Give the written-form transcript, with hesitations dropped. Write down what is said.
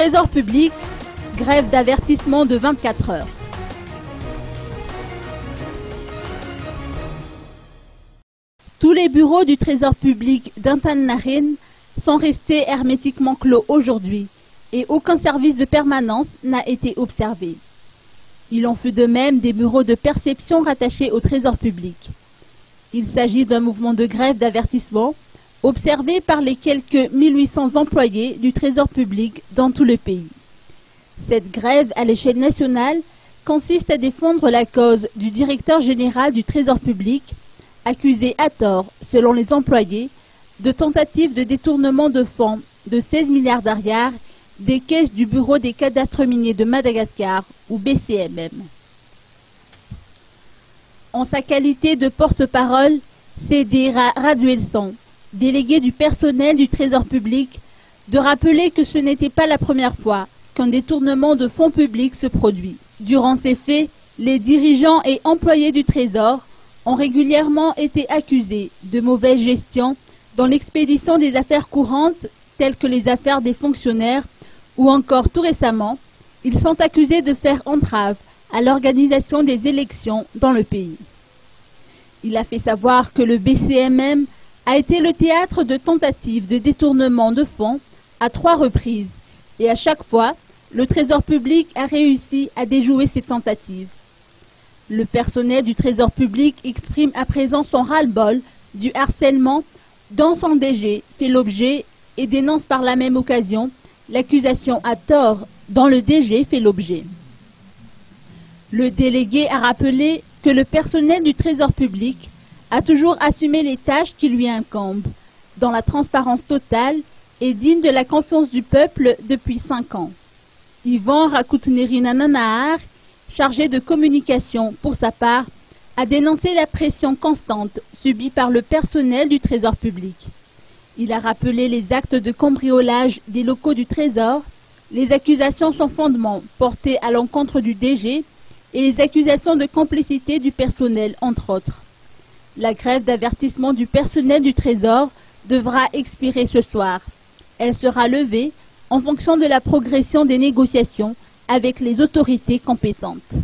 Trésor public, grève d'avertissement de 24 heures. Tous les bureaux du Trésor public d'Intannarin sont restés hermétiquement clos aujourd'hui et aucun service de permanence n'a été observé. Il en fut de même des bureaux de perception rattachés au Trésor public. Il s'agit d'un mouvement de grève d'avertissement observé par les quelques 1800 employés du Trésor public dans tout le pays. Cette grève à l'échelle nationale consiste à défendre la cause du directeur général du Trésor public, accusé à tort, selon les employés, de tentative de détournement de fonds de 16 milliards d'ariars des caisses du Bureau des cadastres miniers de Madagascar, ou BCMM. En sa qualité de porte-parole, c'est Raduelson, délégué du personnel du Trésor public, de rappeler que ce n'était pas la première fois qu'un détournement de fonds publics se produit. Durant ces faits, les dirigeants et employés du Trésor ont régulièrement été accusés de mauvaise gestion dans l'expédition des affaires courantes telles que les affaires des fonctionnaires ou encore tout récemment, ils sont accusés de faire entrave à l'organisation des élections dans le pays. Il a fait savoir que le BCMM a été le théâtre de tentatives de détournement de fonds à 3 reprises et à chaque fois, le Trésor public a réussi à déjouer ces tentatives. Le personnel du Trésor public exprime à présent son ras-le-bol du harcèlement dont son DG fait l'objet et dénonce par la même occasion l'accusation à tort dont le DG fait l'objet. Le délégué a rappelé que le personnel du Trésor public a toujours assumé les tâches qui lui incombent, dans la transparence totale et digne de la confiance du peuple depuis 5 ans. Yvan Rakouteneri-Nananaar, chargé de communication pour sa part, a dénoncé la pression constante subie par le personnel du Trésor public. Il a rappelé les actes de cambriolage des locaux du Trésor, les accusations sans fondement portées à l'encontre du DG et les accusations de complicité du personnel, entre autres. La grève d'avertissement du personnel du Trésor devra expirer ce soir. Elle sera levée en fonction de la progression des négociations avec les autorités compétentes.